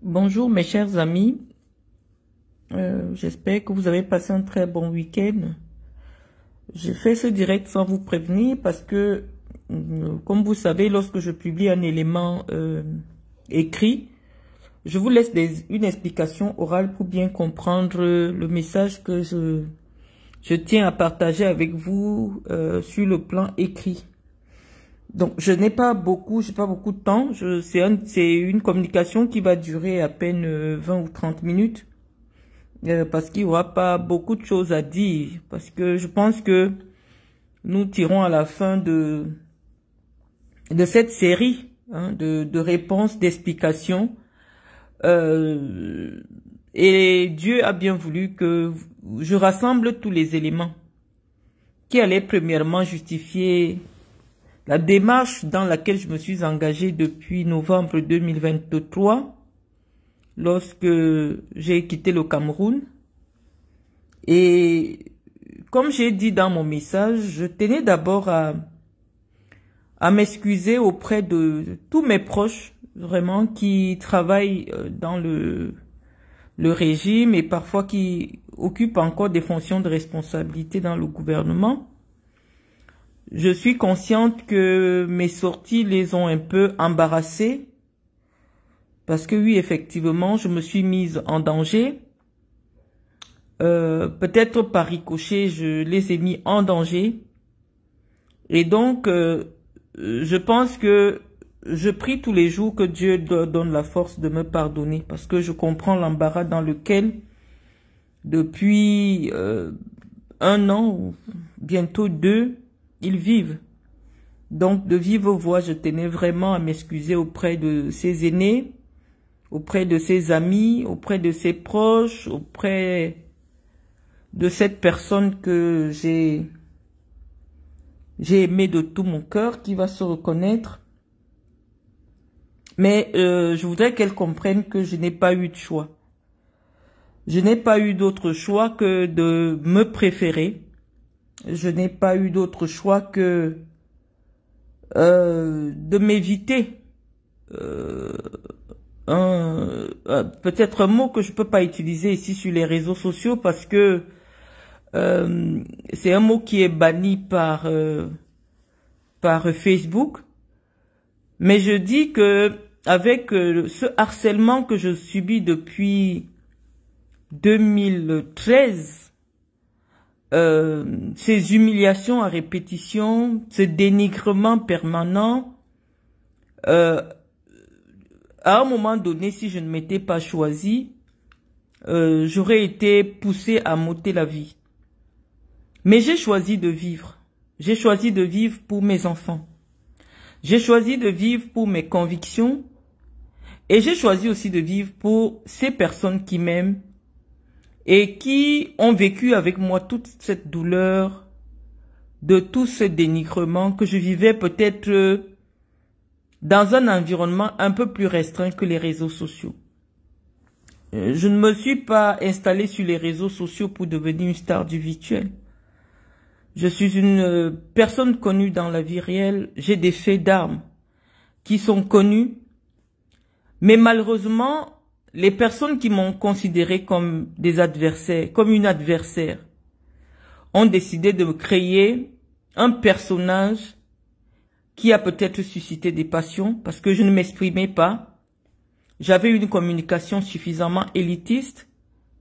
Bonjour mes chers amis, j'espère que vous avez passé un très bon week-end. J'ai fait ce direct sans vous prévenir parce que, comme vous savez, lorsque je publie un élément écrit, je vous laisse une explication orale pour bien comprendre le message que je tiens à partager avec vous sur le plan écrit. Donc, je n'ai pas beaucoup, j'ai pas beaucoup de temps. C'est une communication qui va durer à peine 20 ou 30 minutes. Parce qu'il n'y aura pas beaucoup de choses à dire. Parce que je pense que nous tirons à la fin de cette série de réponses, d'explications. Et Dieu a bien voulu que je rassemble tous les éléments qui allaient premièrement justifier la démarche dans laquelle je me suis engagée depuis novembre 2023, lorsque j'ai quitté le Cameroun. Et comme j'ai dit dans mon message, je tenais d'abord à m'excuser auprès de tous mes proches, vraiment, qui travaillent dans le régime et parfois qui occupent encore des fonctions de responsabilité dans le gouvernement. Je suis consciente que mes sorties les ont un peu embarrassés parce que oui, effectivement, je me suis mise en danger. Peut-être par ricochet, je les ai mis en danger. Et donc, je pense que je prie tous les jours que Dieu donne la force de me pardonner parce que je comprends l'embarras dans lequel, depuis 1 an ou bientôt 2, ils vivent. Donc, de vive voix, je tenais vraiment à m'excuser auprès de ses aînés, auprès de ses amis, auprès de ses proches, auprès de cette personne que j'ai aimée de tout mon cœur, qui va se reconnaître. Mais je voudrais qu'elle comprenne que je n'ai pas eu de choix. Je n'ai pas eu d'autre choix que de me préférer. Je n'ai pas eu d'autre choix que de m'éviter peut-être un mot que je peux pas utiliser ici sur les réseaux sociaux parce que c'est un mot qui est banni par Facebook. Mais je dis que avec ce harcèlement que je subis depuis 2013, ces humiliations à répétition, ce dénigrement permanent, à un moment donné, si je ne m'étais pas choisi, j'aurais été poussée à m'ôter la vie. Mais j'ai choisi de vivre. J'ai choisi de vivre pour mes enfants. J'ai choisi de vivre pour mes convictions. Et j'ai choisi aussi de vivre pour ces personnes qui m'aiment et qui ont vécu avec moi toute cette douleur de tout ce dénigrement que je vivais peut-être dans un environnement un peu plus restreint que les réseaux sociaux. Je ne me suis pas installée sur les réseaux sociaux pour devenir une star du virtuel. Je suis une personne connue dans la vie réelle. J'ai des faits d'armes qui sont connus. Mais malheureusement, les personnes qui m'ont considéré comme des adversaires, comme une adversaire, ont décidé de me créer un personnage qui a peut-être suscité des passions parce que je ne m'exprimais pas. J'avais une communication suffisamment élitiste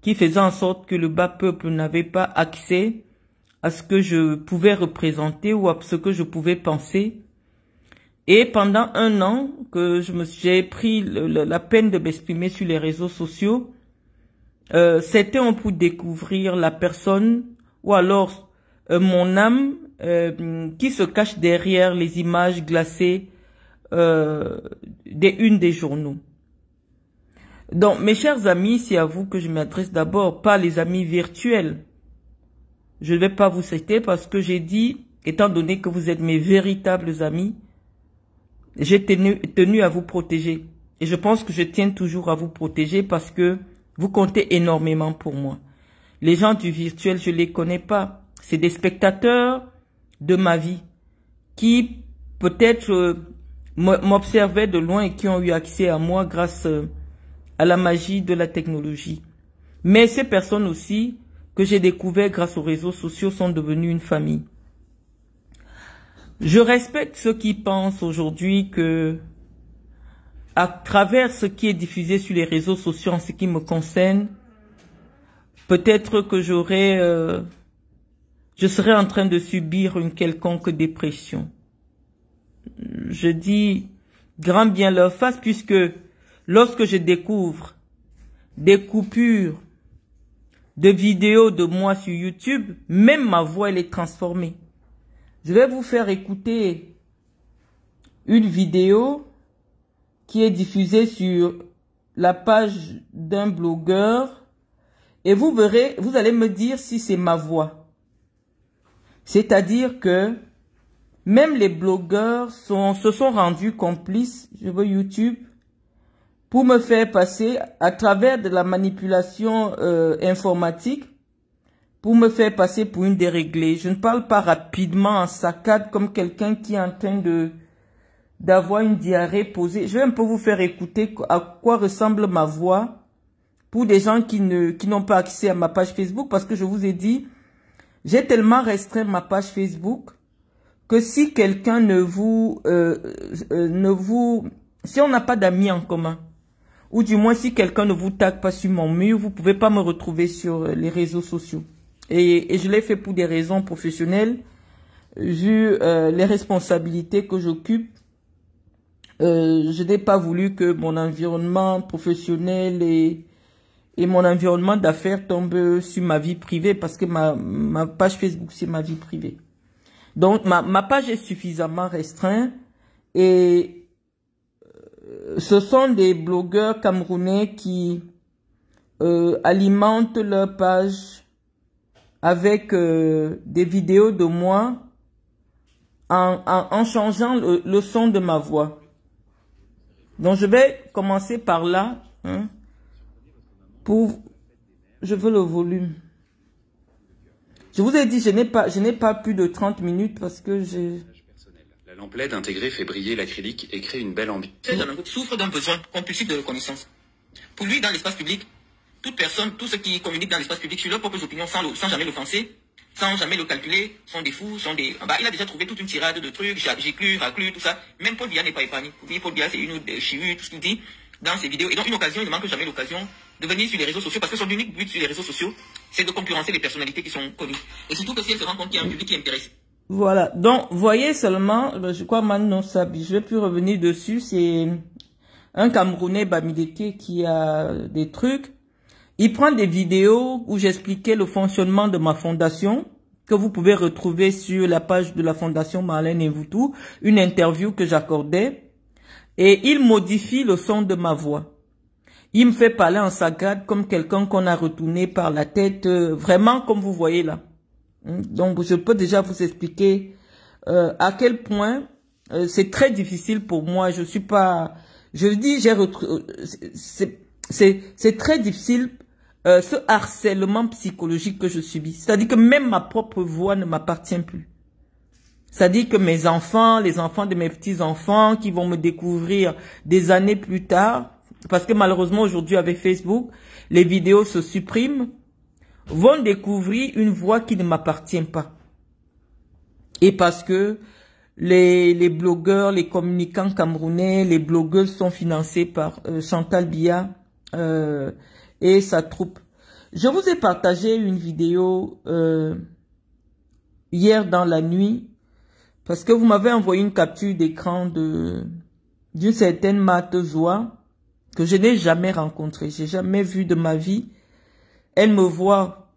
qui faisait en sorte que le bas peuple n'avait pas accès à ce que je pouvais représenter ou à ce que je pouvais penser. Et pendant 1 an que j'ai pris la peine de m'exprimer sur les réseaux sociaux, c'était pour découvrir la personne ou alors mon âme qui se cache derrière les images glacées des unes des journaux. Donc, mes chers amis, c'est à vous que je m'adresse d'abord, pas les amis virtuels. Je ne vais pas vous citer parce que j'ai dit, étant donné que vous êtes mes véritables amis, j'ai tenu à vous protéger. Et je pense que je tiens toujours à vous protéger parce que vous comptez énormément pour moi. Les gens du virtuel, je les connais pas. C'est des spectateurs de ma vie qui peut-être m'observaient de loin et qui ont eu accès à moi grâce à la magie de la technologie. Mais ces personnes aussi que j'ai découvert grâce aux réseaux sociaux sont devenues une famille. Je respecte ceux qui pensent aujourd'hui que, à travers ce qui est diffusé sur les réseaux sociaux en ce qui me concerne, peut-être que je serais en train de subir une quelconque dépression. Je dis grand bien leur face, puisque lorsque je découvre des coupures de vidéos de moi sur YouTube, même ma voix elle est transformée. Je vais vous faire écouter une vidéo qui est diffusée sur la page d'un blogueur et vous verrez, vous allez me dire si c'est ma voix. C'est-à-dire que même les blogueurs se sont rendus complices, je veux YouTube, pour me faire passer à travers de la manipulation informatique, pour me faire passer pour une déréglée. Je ne parle pas rapidement en saccade comme quelqu'un qui est en train d'avoir une diarrhée posée. Je vais un peu vous faire écouter à quoi ressemble ma voix pour des gens qui n'ont pas accès à ma page Facebook, parce que je vous ai dit, j'ai tellement restreint ma page Facebook que si quelqu'un si on n'a pas d'amis en commun, ou du moins si quelqu'un ne vous tag pas sur mon mur, vous pouvez pas me retrouver sur les réseaux sociaux. Et je l'ai fait pour des raisons professionnelles, vu les responsabilités que j'occupe. Je n'ai pas voulu que mon environnement professionnel et mon environnement d'affaires tombent sur ma vie privée, parce que ma page Facebook, c'est ma vie privée. Donc, ma page est suffisamment restreinte et ce sont des blogueurs camerounais qui alimentent leur page avec des vidéos de moi en changeant le son de ma voix. Donc, je vais commencer par là. Hein, je veux le volume. Je vous ai dit, je n'ai pas plus de 30 minutes parce que j'ai... La lampe LED intégrée fait briller l'acrylique et crée une belle ambiance. Souffre d'un besoin compulsif de reconnaissance. Pour lui, dans l'espace public, toute personne, tous ceux qui communiquent dans l'espace public sur leurs propres opinions sans jamais l'offenser, sans jamais le calculer, sont des fous, sont des... Bah, il a déjà trouvé toute une tirade de trucs, j'éclus, raclus, tout ça. Même Paul Biya n'est pas épargné. Vous voyez, Paul Biya, c'est une autre chirurgie, tout ce qu'il dit dans ses vidéos. Et donc, une occasion, il ne manque jamais l'occasion de venir sur les réseaux sociaux, parce que son unique but sur les réseaux sociaux, c'est de concurrencer les personnalités qui sont connues. Et surtout que si elle se rend compte qu'il y a un public qui intéresse. Voilà. Donc, voyez seulement, je crois Manon Sabi, je vais plus revenir dessus, c'est un Camerounais Bamideke qui a des trucs. Il prend des vidéos où j'expliquais le fonctionnement de ma fondation, que vous pouvez retrouver sur la page de la fondation Marlène Evoutou, une interview que j'accordais, et il modifie le son de ma voix. Il me fait parler en saccade comme quelqu'un qu'on a retourné par la tête, vraiment comme vous voyez là. Donc je peux déjà vous expliquer à quel point c'est très difficile pour moi. Je suis pas, je dis, c'est très difficile ce harcèlement psychologique que je subis. C'est-à-dire que même ma propre voix ne m'appartient plus. C'est-à-dire que mes enfants, les enfants de mes petits-enfants qui vont me découvrir des années plus tard, parce que malheureusement aujourd'hui avec Facebook, les vidéos se suppriment, vont découvrir une voix qui ne m'appartient pas. Et parce que les blogueurs, les communicants camerounais, les blogueurs sont financés par Chantal Biya et sa troupe. Je vous ai partagé une vidéo hier dans la nuit, parce que vous m'avez envoyé une capture d'écran d'une certaine Matozoa que je n'ai jamais rencontrée, j'ai jamais vu de ma vie. Elle me voit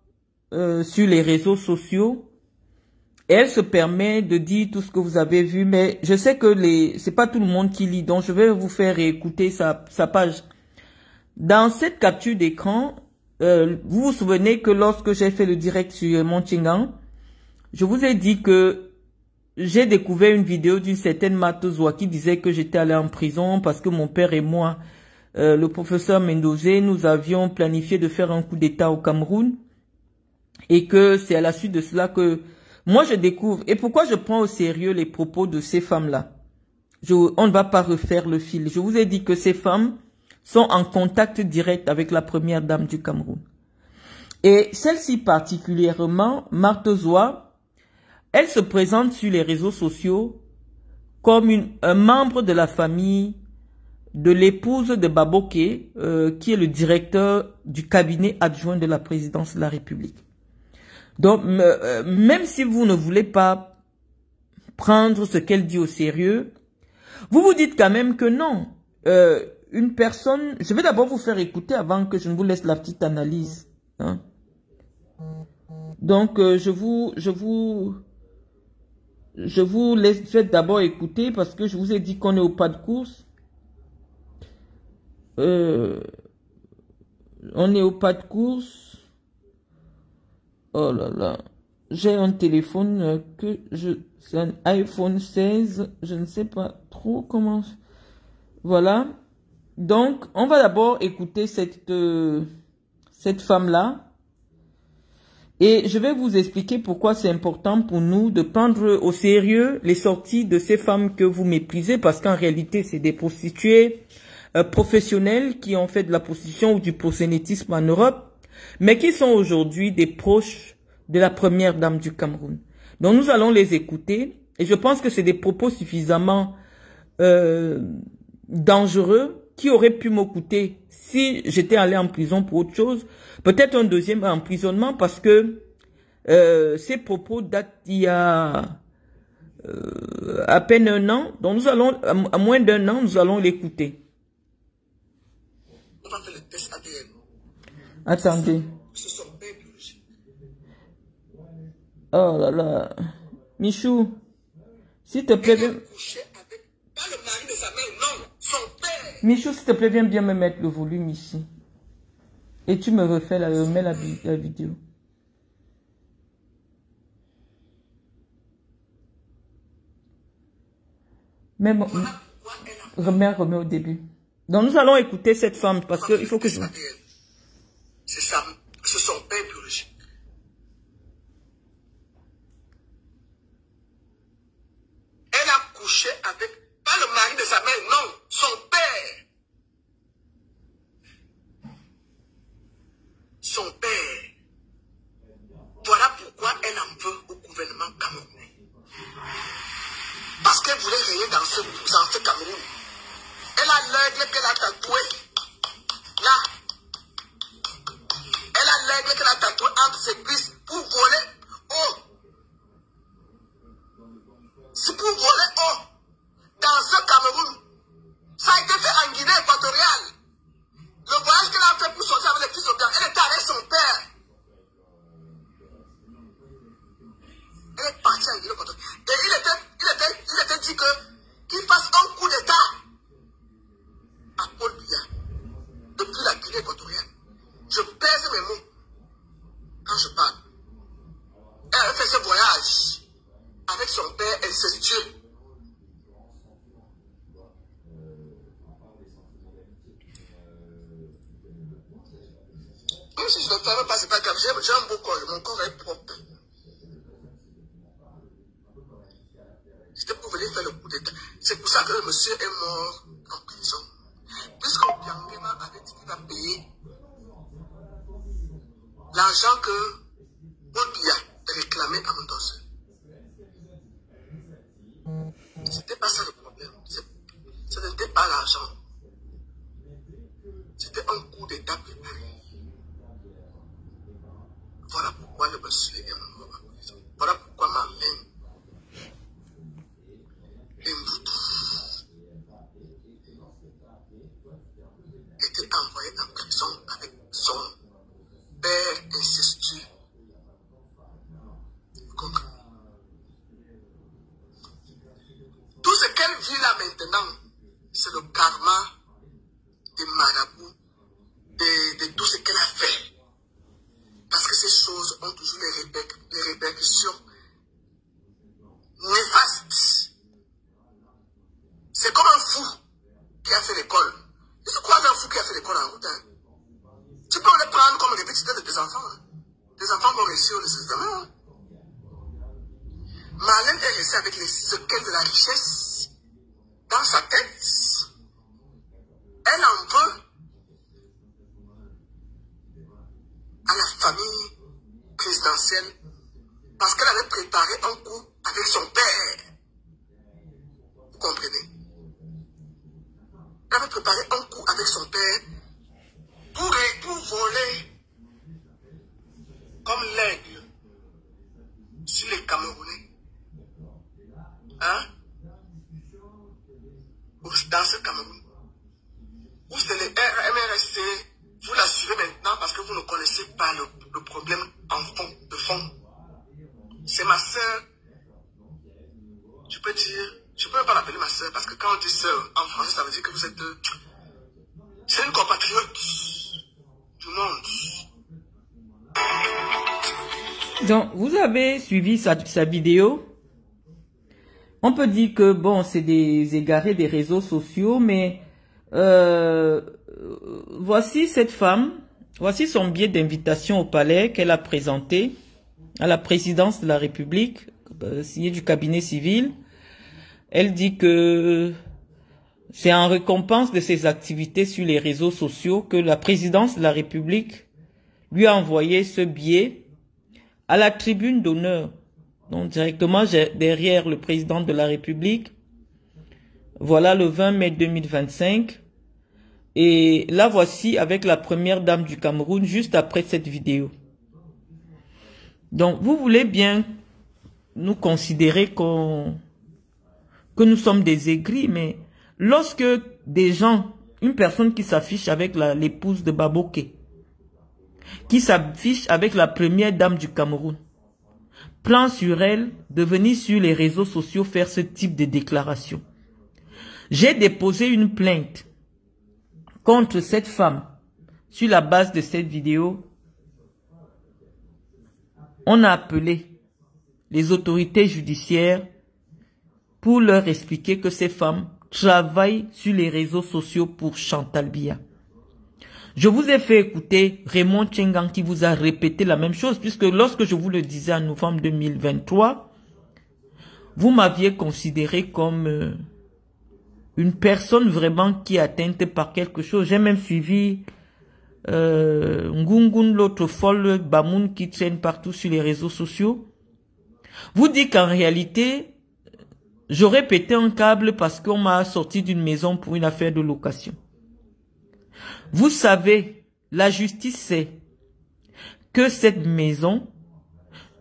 sur les réseaux sociaux et elle se permet de dire tout ce que vous avez vu, mais je sais que c'est pas tout le monde qui lit, donc je vais vous faire écouter sa page. Dans cette capture d'écran, vous vous souvenez que lorsque j'ai fait le direct sur Montchingan, je vous ai dit que j'ai découvert une vidéo d'une certaine Matozoa qui disait que j'étais allé en prison parce que mon père et moi, le professeur Mendozé, nous avions planifié de faire un coup d'État au Cameroun et que c'est à la suite de cela que moi je découvre. Et pourquoi je prends au sérieux les propos de ces femmes-là? On ne va pas refaire le fil. Je vous ai dit que ces femmes sont en contact direct avec la première dame du Cameroun. Et celle-ci particulièrement, Marthe Zoa, elle se présente sur les réseaux sociaux comme un membre de la famille de l'épouse de Baboké, qui est le directeur du cabinet adjoint de la présidence de la République. Donc, même si vous ne voulez pas prendre ce qu'elle dit au sérieux, vous vous dites quand même que non. Une personne... Je vais d'abord vous faire écouter avant que je ne vous laisse la petite analyse. Hein. Donc, je vous laisse d'abord écouter parce que je vous ai dit qu'on est au pas de course. On est au pas de course. Oh là là. J'ai un téléphone c'est un iPhone 16. Je ne sais pas trop comment. Voilà. Donc, on va d'abord écouter cette femme-là. Et je vais vous expliquer pourquoi c'est important pour nous de prendre au sérieux les sorties de ces femmes que vous méprisez, parce qu'en réalité, c'est des prostituées professionnelles qui ont fait de la prostitution ou du proxénétisme en Europe, mais qui sont aujourd'hui des proches de la première dame du Cameroun. Donc nous allons les écouter, et je pense que c'est des propos suffisamment dangereux qui auraient pu me coûter si j'étais allé en prison pour autre chose, peut-être un deuxième emprisonnement, parce que ces propos datent d'il y a à peine un an. Donc nous allons, à moins d'un an, nous allons l'écouter. On va faire le test ADN. Attendez. Ce sont bien biologiques. Oh là là. Michou, s'il te plaît, viens... Couché avec, pas le mari de sa mère, non, son père. Michou, s'il te plaît, viens bien me mettre le volume ici. Et tu me refais remets la vidéo. Mais bon, remets au début. Donc nous allons écouter cette femme parce que il faut que je... C'est ça, c'est son père biologique. Elle a couché avec, pas le mari de sa mère, non, son père. Son père. Voilà pourquoi elle en veut au gouvernement camerounais. Parce qu'elle voulait régner dans ce Cameroun. Elle a l'aigle qu'elle a tatoué. Là. Elle a l'aigle qu'elle a tatoué entre ses cuisses pour voler haut. C'est pour voler haut. Dans ce Cameroun. Ça a été fait en Guinée équatoriale. Le voyage qu'elle a fait pour sortir avec les petits soldats, elle était avec son père. Elle est partie en Guinée équatoriale. Et il était dit qu'il fasse un coup d'État à Paul Biya, depuis la Guinée équatoriale. Je pèse mes mots quand je parle. Elle a fait ce voyage avec son père incestueux. Même si je ne ferme pas, c'est pas grave. J'ai un beau corps, mon corps est propre. C'était pour venir faire le coup d'État. C'est pour ça que le monsieur est mort en prison. Puisque Biangema avait dit qu'il va payer l'argent que Paul Biya réclamait à Mendoza. C'était pas ça le problème. Ce n'était pas l'argent. C'était un coup d'État préparé. Voilà pourquoi le monsieur est mort en prison. Voilà pourquoi ma main était envoyé en prison avec son père incestueux. Tout ce qu'elle vit là maintenant, c'est le karma des marabouts, de tout ce qu'elle a fait. Parce que ces choses ont toujours des répercussions néfastes. C'est comme un fou qui a fait l'école. Tu crois un fou qui a fait l'école en route, hein? Tu peux le prendre comme répétiteur de tes enfants. Hein? Tes enfants vont réussir le système. Hein? Marlène est restée avec les sequelles de la richesse dans sa tête. Elle en veut présidentielle parce qu'elle avait préparé un coup avec son père. Vous comprenez? Elle avait préparé un coup avec son père pour voler comme l'aigle sur les Camerounais. Hein? Dans ce Cameroun. Où c'est les MRSC, vous l'assurez maintenant parce que vous ne connaissez pas le problème de fond. C'est ma soeur. Je peux même pas l'appeler ma soeur parce que quand on dit soeur en français, ça veut dire que vous êtes... C'est une compatriote du monde. Donc, vous avez suivi sa vidéo. On peut dire que, bon, c'est des égarés des réseaux sociaux, mais voici cette femme, voici son billet d'invitation au palais qu'elle a présenté à la présidence de la République, signé du cabinet civil. Elle dit que c'est en récompense de ses activités sur les réseaux sociaux que la présidence de la République lui a envoyé ce billet à la tribune d'honneur. Donc directement derrière le président de la République. Voilà le 20 mai 2025. Et là voici avec la première dame du Cameroun juste après cette vidéo. Donc vous voulez bien nous considérer que nous sommes des aigris, mais lorsque des gens, une personne qui s'affiche avec l'épouse de Baboké, qui s'affiche avec la première dame du Cameroun, plan sur elle de venir sur les réseaux sociaux faire ce type de déclaration. J'ai déposé une plainte contre cette femme sur la base de cette vidéo. On a appelé les autorités judiciaires pour leur expliquer que ces femmes travaillent sur les réseaux sociaux pour Chantal Biya. Je vous ai fait écouter Raymond Tchengang qui vous a répété la même chose, puisque lorsque je vous le disais en novembre 2023, vous m'aviez considéré comme une personne vraiment qui est atteinte par quelque chose. J'ai même suivi Ngungun, l'autre folle Bamoun qui traîne partout sur les réseaux sociaux. Vous dites qu'en réalité, j'aurais pété un câble parce qu'on m'a sorti d'une maison pour une affaire de location. Vous savez, la justice sait que cette maison,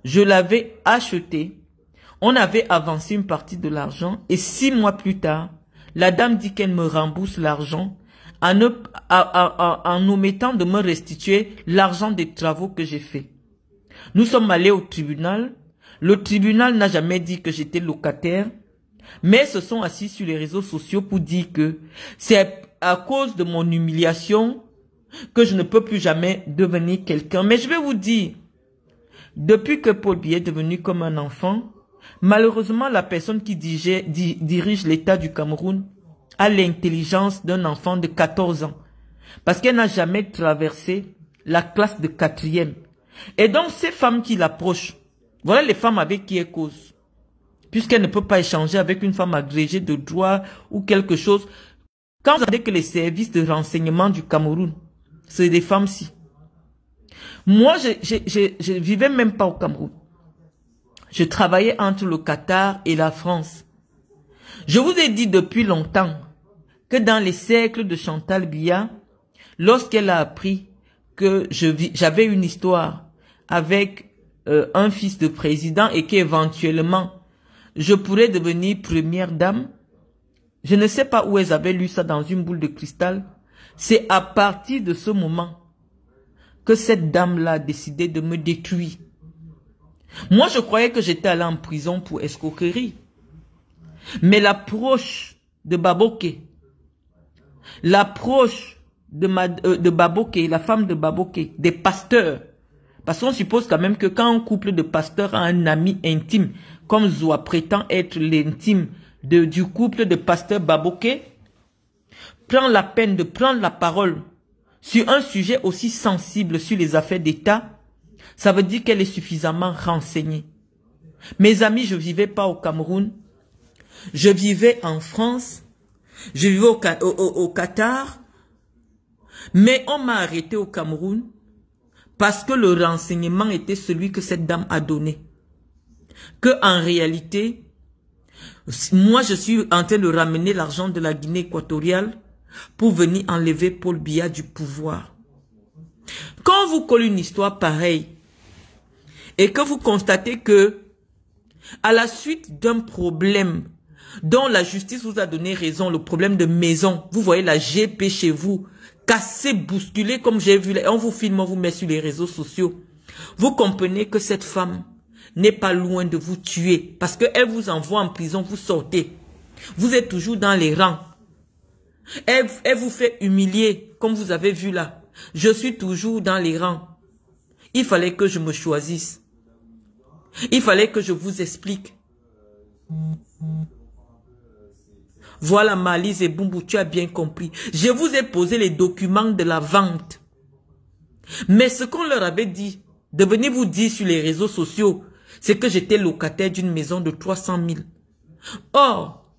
je l'avais achetée, on avait avancé une partie de l'argent et 6 mois plus tard, la dame dit qu'elle me rembourse l'argent en omettant de me restituer l'argent des travaux que j'ai fait. Nous sommes allés au tribunal. Le tribunal n'a jamais dit que j'étais locataire, mais se sont assis sur les réseaux sociaux pour dire que c'est à cause de mon humiliation que je ne peux plus jamais devenir quelqu'un. Mais je vais vous dire, depuis que Paul Biya est devenu comme un enfant, malheureusement la personne qui dirige l'État du Cameroun a l'intelligence d'un enfant de 14 ans. Parce qu'elle n'a jamais traversé la classe de 4e. Et donc ces femmes qui l'approchent, voilà les femmes avec qui elle cause. Puisqu'elle ne peut pas échanger avec une femme agrégée de droit ou quelque chose. Quand vous savez que les services de renseignement du Cameroun, c'est des femmes-ci. Moi, je vivais même pas au Cameroun. Je travaillais entre le Qatar et la France. Je vous ai dit depuis longtemps que dans les cercles de Chantal Biya, lorsqu'elle a appris que j'avais une histoire avec un fils de président et qu'éventuellement, je pourrais devenir première dame, je ne sais pas où elles avaient lu ça dans une boule de cristal. C'est à partir de ce moment que cette dame-là a décidé de me détruire. Moi, je croyais que j'étais allé en prison pour escroquerie. Mais l'approche de Baboké, l'approche de Baboké, la femme de Baboké, des pasteurs, parce qu'on suppose quand même que quand un couple de pasteurs a un ami intime, comme Zoua prétend être l'intime du couple de pasteur Baboké, prend la peine de prendre la parole sur un sujet aussi sensible sur les affaires d'État, ça veut dire qu'elle est suffisamment renseignée. Mes amis, je ne vivais pas au Cameroun, je vivais en France, je vivais au Qatar, mais on m'a arrêté au Cameroun Parce que le renseignement était celui que cette dame a donné. Que en réalité, moi je suis en train de ramener l'argent de la Guinée équatoriale pour venir enlever Paul Biya du pouvoir. Quand vous collez une histoire pareille et que vous constatez que à la suite d'un problème dont la justice vous a donné raison, le problème de maison, vous voyez la GP chez vous, cassée, bousculée, comme j'ai vu, on vous filme, on vous met sur les réseaux sociaux. Vous comprenez que cette femme n'est pas loin de vous tuer, parce qu'elle vous envoie en prison, vous sortez. Vous êtes toujours dans les rangs. Elle vous fait humilier, comme vous avez vu là. Je suis toujours dans les rangs. Il fallait que je me choisisse. Il fallait que je vous explique. Voilà, Malise et Bumbu, tu as bien compris. Je vous ai posé les documents de la vente. Mais ce qu'on leur avait dit, de venir vous dire sur les réseaux sociaux, c'est que j'étais locataire d'une maison de 300 000. Or,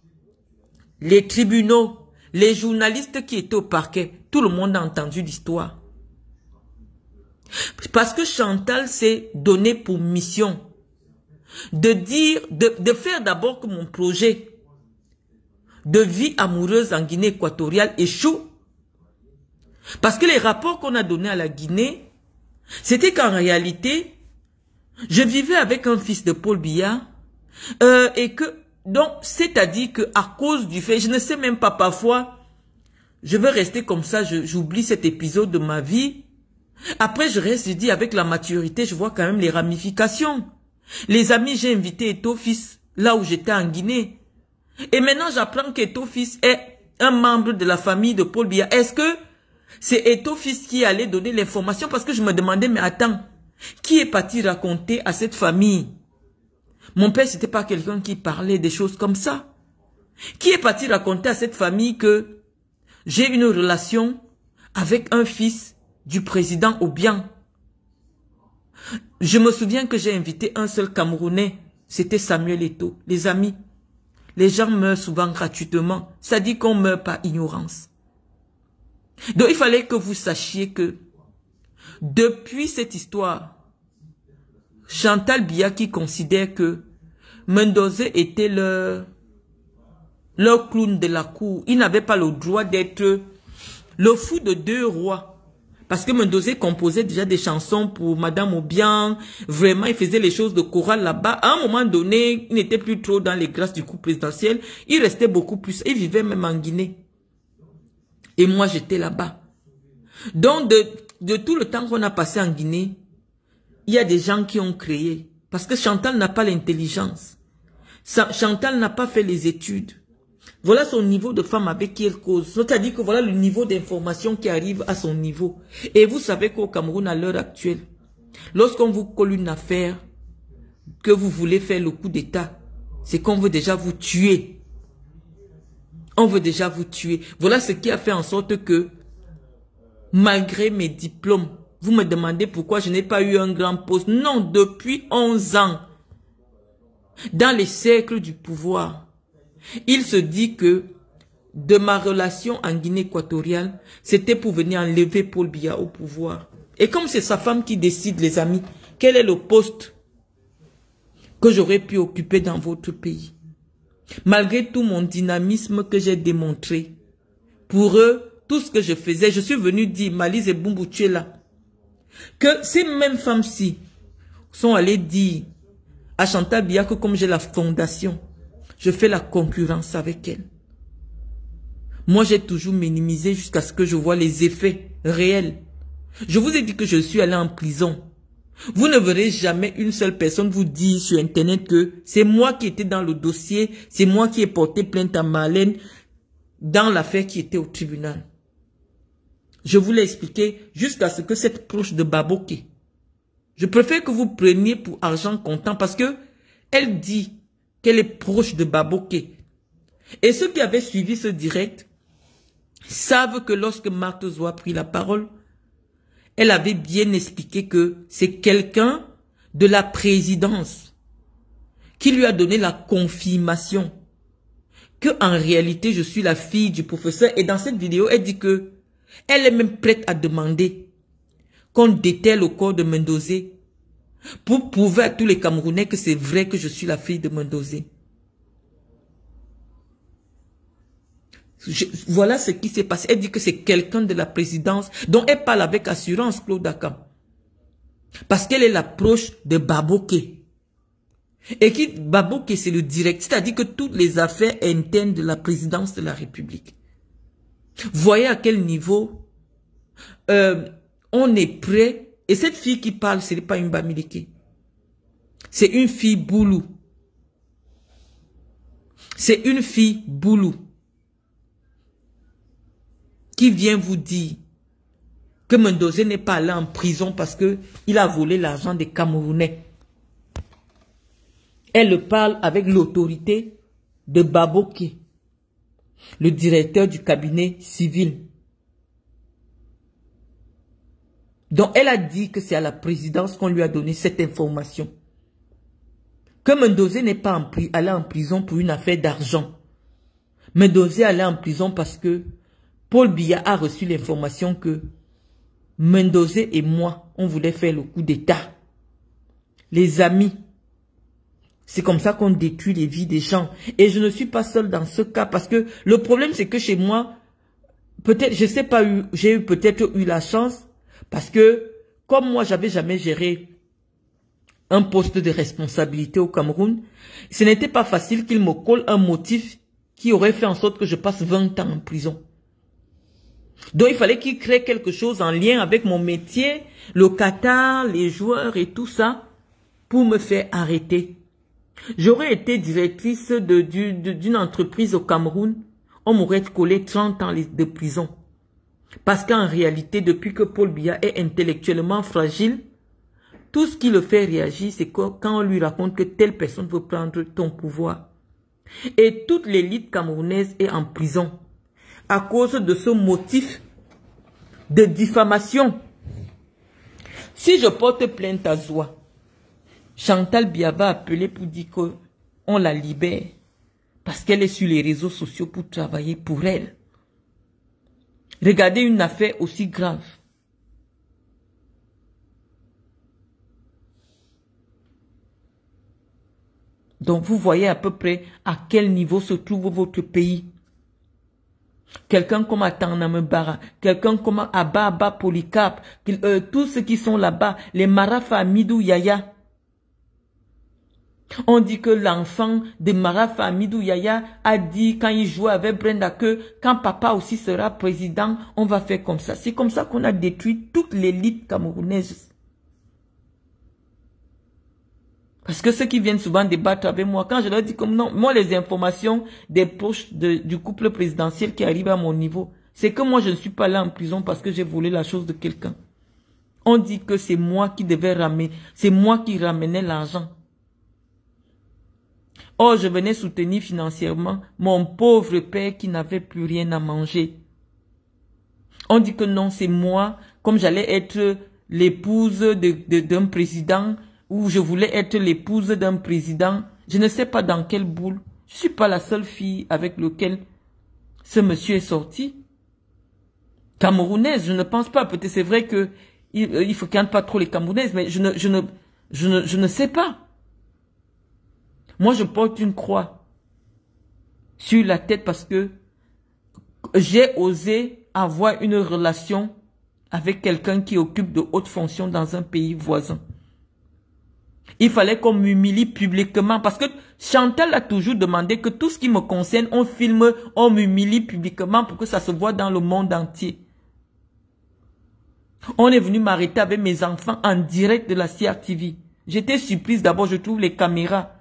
les tribunaux, les journalistes qui étaient au parquet, tout le monde a entendu l'histoire. Parce que Chantal s'est donné pour mission de faire d'abord que mon projet de vie amoureuse en Guinée équatoriale échoue. Parce que les rapports qu'on a donnés à la Guinée, c'était qu'en réalité, je vivais avec un fils de Paul Biya, et que, donc, c'est-à-dire que à cause du fait, je ne sais même pas, parfois, je veux rester comme ça, j'oublie cet épisode de ma vie. Après, je reste, je dis, avec la maturité, je vois quand même les ramifications. Les amis, j'ai invité Ethofis, là où j'étais en Guinée. Et maintenant, j'apprends qu'Ethofis est un membre de la famille de Paul Biya. Est-ce que c'est Ethofis qui allait donner l'information? Parce que je me demandais, mais attends, qui est parti raconter à cette famille? Mon père, c'était pas quelqu'un qui parlait des choses comme ça. Qui est parti raconter à cette famille que j'ai une relation avec un fils du président Obiang? Je me souviens que j'ai invité un seul Camerounais, c'était Samuel Eto'o. Les amis, les gens meurent souvent gratuitement. Ça dit qu'on meurt par ignorance. Donc il fallait que vous sachiez que depuis cette histoire, Chantal Biya qui considère que Mendoza était leur clown de la cour, il n'avait pas le droit d'être le fou de deux rois. Parce que Mendoza composait déjà des chansons pour Madame Obiang. Vraiment, il faisait les choses de chorale là-bas. À un moment donné, il n'était plus trop dans les grâces du coup présidentiel. Il restait beaucoup plus. Il vivait même en Guinée. Et moi, j'étais là-bas. Donc, de tout le temps qu'on a passé en Guinée, il y a des gens qui ont créé. Parce que Chantal n'a pas l'intelligence. Chantal n'a pas fait les études. Voilà son niveau de femme avec qui elle cause. C'est-à-dire que voilà le niveau d'information qui arrive à son niveau. Et vous savez qu'au Cameroun, à l'heure actuelle, lorsqu'on vous colle une affaire, que vous voulez faire le coup d'État, c'est qu'on veut déjà vous tuer. On veut déjà vous tuer. Voilà ce qui a fait en sorte que, malgré mes diplômes, vous me demandez pourquoi je n'ai pas eu un grand poste. Non, depuis 11 ans, dans les cercles du pouvoir, il se dit que de ma relation en Guinée équatoriale, c'était pour venir enlever Paul Biya au pouvoir. Et comme c'est sa femme qui décide, les amis, quel est le poste que j'aurais pu occuper dans votre pays? Malgré tout mon dynamisme que j'ai démontré, pour eux, tout ce que je faisais, je suis venu dire, Malise et Bumbu, tu es là. Que ces mêmes femmes-ci sont allées dire à Chantal Biya que comme j'ai la fondation, je fais la concurrence avec elle. Moi, j'ai toujours minimisé jusqu'à ce que je vois les effets réels. Je vous ai dit que je suis allé en prison. Vous ne verrez jamais une seule personne vous dire sur Internet que c'est moi qui étais dans le dossier, c'est moi qui ai porté plainte à Marlène dans l'affaire qui était au tribunal. Je vous l'ai expliqué jusqu'à ce que cette proche de Baboké, je préfère que vous preniez pour argent comptant parce que elle dit qu'elle est proche de Baboké. Et ceux qui avaient suivi ce direct savent que lorsque Marthe Zoa a pris la parole, elle avait bien expliqué que c'est quelqu'un de la présidence qui lui a donné la confirmation que en réalité je suis la fille du professeur. Et dans cette vidéo, elle dit que elle est même prête à demander qu'on déterre le corps de Mendozé pour prouver à tous les Camerounais que c'est vrai que je suis la fille de Mendozé. Voilà ce qui s'est passé. Elle dit que c'est quelqu'un de la présidence dont elle parle avec assurance, Claude Akam. Parce qu'elle est l'approche de Baboké. Et qui, Baboké, c'est le direct, c'est-à-dire que toutes les affaires internes de la présidence de la République. Voyez à quel niveau on est prêt. Et cette fille qui parle, ce n'est pas une Bamileke. C'est une fille boulou. C'est une fille boulou qui vient vous dire que Mendozé n'est pas allé en prison parce qu'il a volé l'argent des Camerounais. Elle parle avec l'autorité de Baboké, le directeur du cabinet civil. Donc elle a dit que c'est à la présidence qu'on lui a donné cette information. Que Mendozé n'est pas allé en prison pour une affaire d'argent. Mendozé allait en prison parce que Paul Biya a reçu l'information que Mendozé et moi, on voulait faire le coup d'État. Les amis, c'est comme ça qu'on détruit les vies des gens. Et je ne suis pas seule dans ce cas parce que le problème c'est que chez moi, peut-être, je sais pas, j'ai peut-être eu la chance parce que comme moi, j'avais jamais géré un poste de responsabilité au Cameroun, ce n'était pas facile qu'il me colle un motif qui aurait fait en sorte que je passe 20 ans en prison. Donc il fallait qu'il crée quelque chose en lien avec mon métier, le Qatar, les joueurs et tout ça, pour me faire arrêter. J'aurais été directrice d'une entreprise au Cameroun, on m'aurait collé 30 ans de prison. Parce qu'en réalité, depuis que Paul Biya est intellectuellement fragile, tout ce qui le fait réagir, c'est quand on lui raconte que telle personne veut prendre ton pouvoir. Et toute l'élite camerounaise est en prison à cause de ce motif de diffamation. Si je porte plainte à Zoua, Chantal Biya va appeler pour dire qu'on la libère parce qu'elle est sur les réseaux sociaux pour travailler pour elle. Regardez une affaire aussi grave. Donc vous voyez à peu près à quel niveau se trouve votre pays. Quelqu'un comme Ataname Bara, quelqu'un comme Abba Polycarpe, tous ceux qui sont là-bas, les Marafa Midou Yaya. On dit que l'enfant de Marafa Midou Yaya a dit quand il jouait avec Brenda que quand papa aussi sera président, on va faire comme ça. C'est comme ça qu'on a détruit toute l'élite camerounaise. Parce que ceux qui viennent souvent débattre avec moi, quand je leur dis comme non, moi les informations des proches du couple présidentiel qui arrivent à mon niveau, c'est que moi je ne suis pas là en prison parce que j'ai volé la chose de quelqu'un. On dit que c'est moi qui devais ramener, c'est moi qui ramenais l'argent. Or, je venais soutenir financièrement mon pauvre père qui n'avait plus rien à manger. On dit que non, c'est moi, comme j'allais être l'épouse d'un président, ou je voulais être l'épouse d'un président, je ne sais pas dans quelle boule. Je ne suis pas la seule fille avec laquelle ce monsieur est sorti. Camerounaise, je ne pense pas. Peut-être c'est vrai que il faut qu'il n'y ait pas trop les Camerounaises, mais je ne sais pas. Moi, je porte une croix sur la tête parce que j'ai osé avoir une relation avec quelqu'un qui occupe de hautes fonctions dans un pays voisin. Il fallait qu'on m'humilie publiquement parce que Chantal a toujours demandé que tout ce qui me concerne, on filme, on m'humilie publiquement pour que ça se voit dans le monde entier. On est venu m'arrêter avec mes enfants en direct de la CRTV. J'étais surprise d'abord, je trouve les caméras.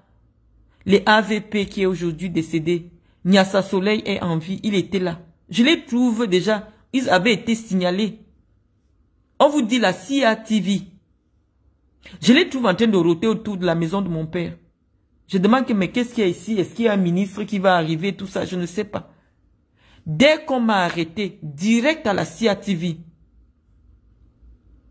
Les AVP qui est aujourd'hui décédé, Nyassa Soleil est en vie, il était là. Je les trouve déjà, ils avaient été signalés. On vous dit la CRTV. Je les trouve en train de rôter autour de la maison de mon père. Je demande que mais qu'est-ce qu'il y a ici? Est-ce qu'il y a un ministre qui va arriver? Tout ça, je ne sais pas. Dès qu'on m'a arrêté, direct à la CRTV,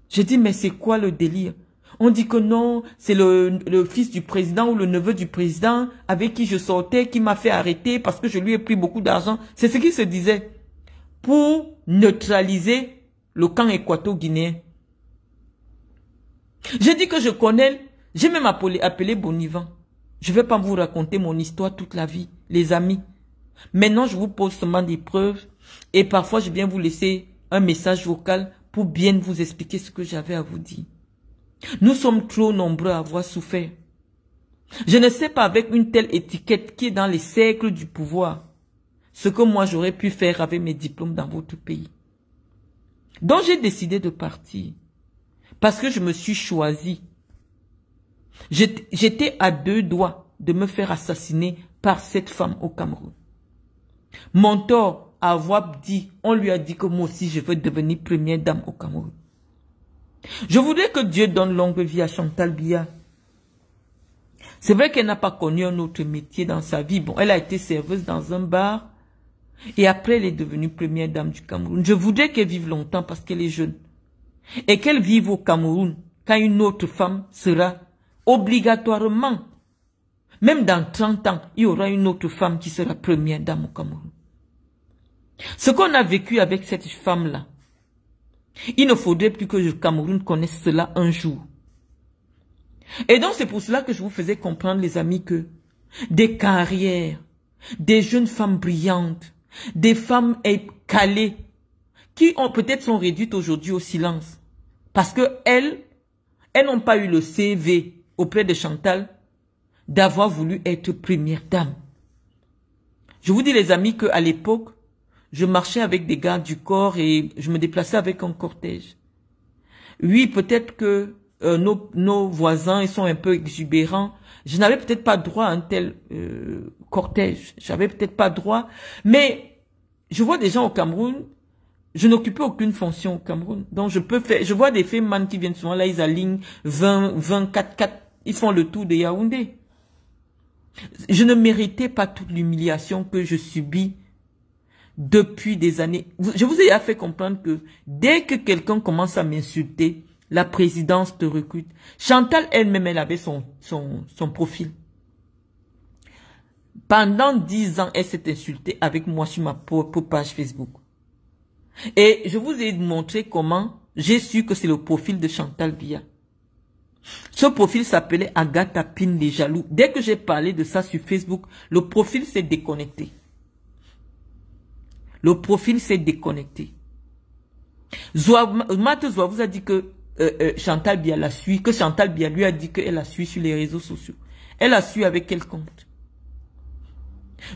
je dis mais c'est quoi le délire? On dit que non, c'est le fils du président ou le neveu du président avec qui je sortais qui m'a fait arrêter parce que je lui ai pris beaucoup d'argent. C'est ce qui se disait pour neutraliser le camp équato-guinéen. J'ai dit que je connais, j'ai même appelé Bonivant. Je ne vais pas vous raconter mon histoire toute la vie, les amis. Maintenant, je vous pose seulement des preuves et parfois, je viens vous laisser un message vocal pour bien vous expliquer ce que j'avais à vous dire. Nous sommes trop nombreux à avoir souffert. Je ne sais pas avec une telle étiquette qui est dans les cercles du pouvoir, ce que moi j'aurais pu faire avec mes diplômes dans votre pays. Donc j'ai décidé de partir parce que je me suis choisi. J'étais à 2 doigts de me faire assassiner par cette femme au Cameroun. Mon tort à avoir dit, on lui a dit que moi aussi je veux devenir première dame au Cameroun. Je voudrais que Dieu donne longue vie à Chantal Biya. C'est vrai qu'elle n'a pas connu un autre métier dans sa vie. Bon, elle a été serveuse dans un bar et après elle est devenue première dame du Cameroun. Je voudrais qu'elle vive longtemps parce qu'elle est jeune. Et qu'elle vive au Cameroun quand une autre femme sera obligatoirement, même dans 30 ans, il y aura une autre femme qui sera première dame au Cameroun. Ce qu'on a vécu avec cette femme-là, il ne faudrait plus que le Cameroun connaisse cela un jour. Et donc c'est pour cela que je vous faisais comprendre, les amis, que des carrières, des jeunes femmes brillantes, des femmes calées, qui ont peut-être sont réduites aujourd'hui au silence, parce que elles n'ont pas eu le CV auprès de Chantal d'avoir voulu être première dame. Je vous dis, les amis, qu'à l'époque, je marchais avec des gardes du corps et je me déplaçais avec un cortège. Oui, peut-être que nos voisins, ils sont un peu exubérants. Je n'avais peut-être pas droit à un tel cortège. J'avais peut-être pas droit. Mais je vois des gens au Cameroun, je n'occupais aucune fonction au Cameroun. Donc je vois des femmes qui viennent souvent là, ils alignent 24, ils font le tour de Yaoundé. Je ne méritais pas toute l'humiliation que je subis depuis des années. Je vous ai fait comprendre que dès que quelqu'un commence à m'insulter, la présidence te recrute. Chantal elle-même, elle avait son profil. Pendant 10 ans, elle s'est insultée avec moi sur ma propre page Facebook. Et je vous ai montré comment j'ai su que c'est le profil de Chantal Biya. Ce profil s'appelait Agatha Pin les Jaloux. Dès que j'ai parlé de ça sur Facebook, le profil s'est déconnecté. Le profil s'est déconnecté. Matt Zoua vous a dit que Chantal Biya la suit, que Chantal Biya lui a dit qu'elle la suit sur les réseaux sociaux. Elle la suit avec quel compte?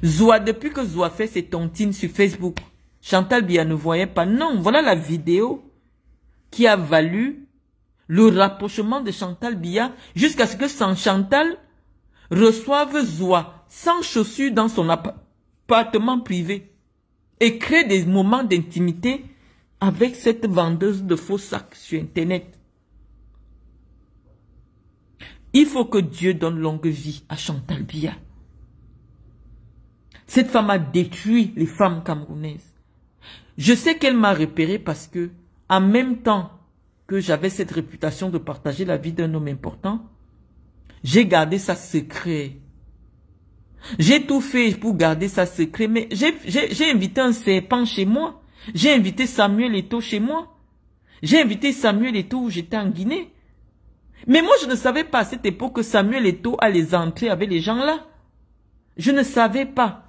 Zoua, depuis que Zoua fait ses tontines sur Facebook, Chantal Biya ne voyait pas. Non, voilà la vidéo qui a valu le rapprochement de Chantal Biya jusqu'à ce que Chantal reçoive Zoua sans chaussures dans son appartement privé et crée des moments d'intimité avec cette vendeuse de faux sacs sur Internet. Il faut que Dieu donne longue vie à Chantal Biya. Cette femme a détruit les femmes camerounaises. Je sais qu'elle m'a repéré parce que, en même temps que j'avais cette réputation de partager la vie d'un homme important, j'ai gardé ça secret. J'ai tout fait pour garder ça secret, mais j'ai invité un serpent chez moi. J'ai invité Samuel Eto'o chez moi. J'ai invité Samuel Eto'o où j'étais en Guinée. Mais moi, je ne savais pas à cette époque que Samuel Eto'o allait entrer avec les gens là. Je ne savais pas.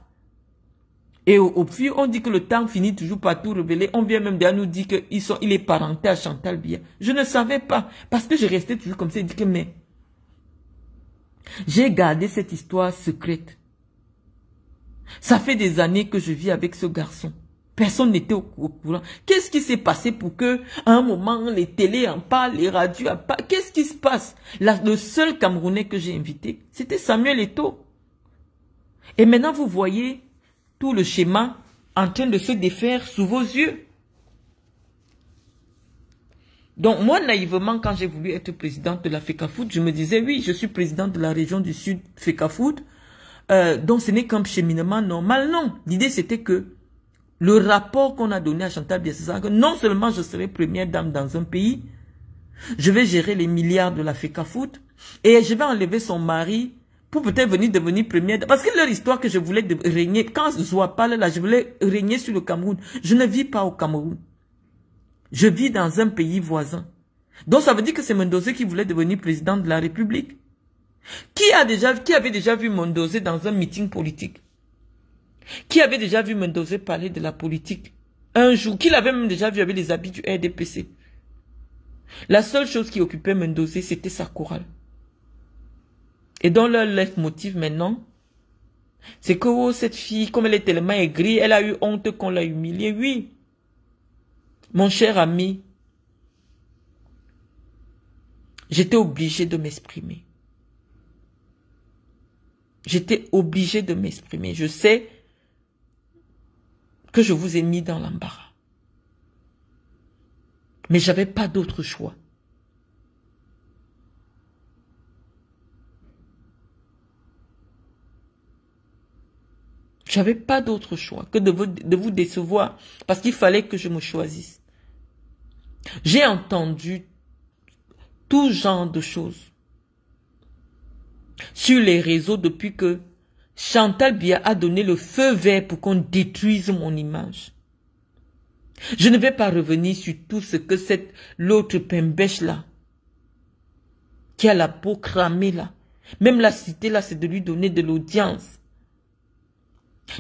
Et au fur, on dit que le temps finit toujours par tout révéler. On vient même de nous dire qu'il est parenté à Chantal Biya. Je ne savais pas. Parce que je restais toujours comme ça. Je dis que mais j'ai gardé cette histoire secrète. Ça fait des années que je vis avec ce garçon. Personne n'était au courant. Qu'est-ce qui s'est passé pour que, à un moment, les télés en parlent, les radios en parlent? Qu'est-ce qui se passe? Le seul Camerounais que j'ai invité, c'était Samuel Eto'o. Et maintenant, vous voyez tout le schéma en train de se défaire sous vos yeux. Donc, moi, naïvement, quand j'ai voulu être présidente de la FECAFOOT, je me disais, oui, je suis présidente de la région du Sud FECAFOOT, donc ce n'est qu'un cheminement normal. Non, l'idée c'était que le rapport qu'on a donné à Chantal Biya, c'est ça, que non seulement je serai première dame dans un pays, je vais gérer les milliards de la FECAFOOT et je vais enlever son mari pour peut-être devenir première dame. Parce que leur histoire que je voulais régner, quand Zoua parle là, je voulais régner sur le Cameroun. Je ne vis pas au Cameroun. Je vis dans un pays voisin. Donc ça veut dire que c'est Mendoza qui voulait devenir président de la République. Qui avait déjà vu Mendoza dans un meeting politique? Qui avait déjà vu Mendoza parler de la politique? Un jour, qui l'avait même déjà vu avec les habits du RDPC? La seule chose qui occupait Mendoza, c'était sa chorale. Et dans leur leitmotiv maintenant, c'est que oh, cette fille, comme elle est tellement aigrie, elle a eu honte qu'on l'a humiliée. Oui, mon cher ami, j'étais obligé de m'exprimer. J'étais obligé de m'exprimer. Je sais que je vous ai mis dans l'embarras. Mais j'avais pas d'autre choix. J'avais pas d'autre choix que de vous décevoir parce qu'il fallait que je me choisisse. J'ai entendu tout genre de choses sur les réseaux depuis que Chantal Biya a donné le feu vert pour qu'on détruise mon image. Je ne vais pas revenir sur tout ce que l'autre pembèche là, qui a la peau cramée là, même la cité là, c'est de lui donner de l'audience.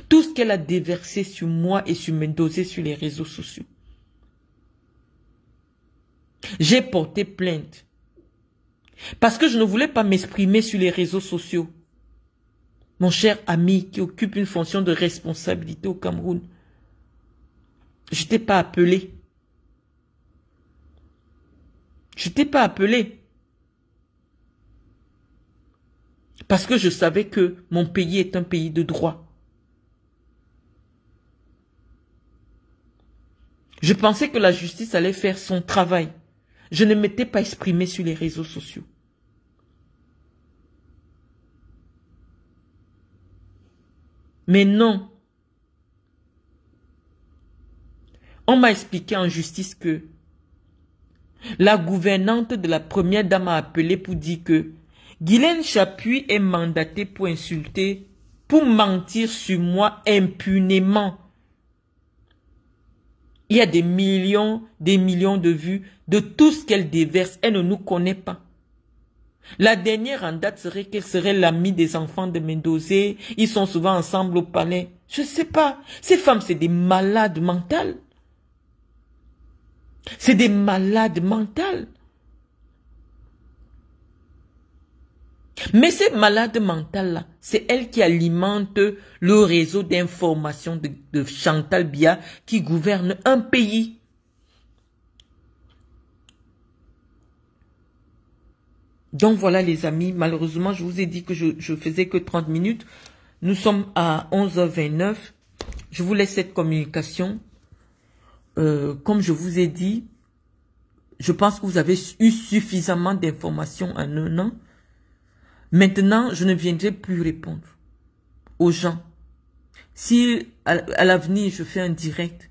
Tout ce qu'elle a déversé sur moi et sur Mendoza sur les réseaux sociaux. J'ai porté plainte. Parce que je ne voulais pas m'exprimer sur les réseaux sociaux. Mon cher ami qui occupe une fonction de responsabilité au Cameroun. Je t'ai pas appelé. Je t'ai pas appelé. Parce que je savais que mon pays est un pays de droit. Je pensais que la justice allait faire son travail. Je ne m'étais pas exprimé sur les réseaux sociaux. Mais non. On m'a expliqué en justice que la gouvernante de la première dame a appelé pour dire que Guylaine Chapuis est mandatée pour insulter, pour mentir sur moi impunément. Il y a des millions de vues de tout ce qu'elle déverse. Elle ne nous connaît pas. La dernière en date serait qu'elle serait l'amie des enfants de Mendoza. Ils sont souvent ensemble au palais. Je ne sais pas. Ces femmes, c'est des malades mentales. C'est des malades mentales. Mais ces malades mentales-là, c'est elles qui alimentent le réseau d'information de Chantal Biya qui gouverne un pays. Donc voilà les amis, malheureusement je vous ai dit que je faisais que 30 minutes. Nous sommes à 11h29. Je vous laisse cette communication. Comme je vous ai dit, je pense que vous avez eu suffisamment d'informations en un an. Maintenant, je ne viendrai plus répondre aux gens. Si à l'avenir je fais un direct,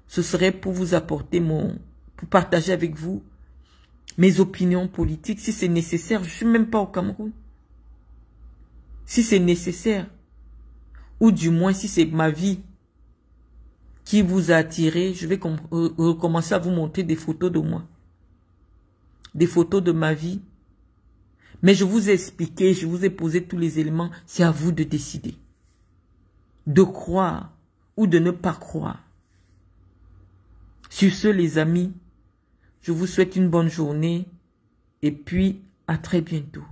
ce serait pour vous apporter pour partager avec vous mes opinions politiques. Si c'est nécessaire, je ne suis même pas au Cameroun. Si c'est nécessaire, ou du moins si c'est ma vie qui vous a attiré, je vais recommencer à vous montrer des photos de moi. Des photos de ma vie. Mais je vous ai expliqué, je vous ai posé tous les éléments. C'est à vous de décider. De croire ou de ne pas croire. Sur ce, les amis, je vous souhaite une bonne journée et puis à très bientôt.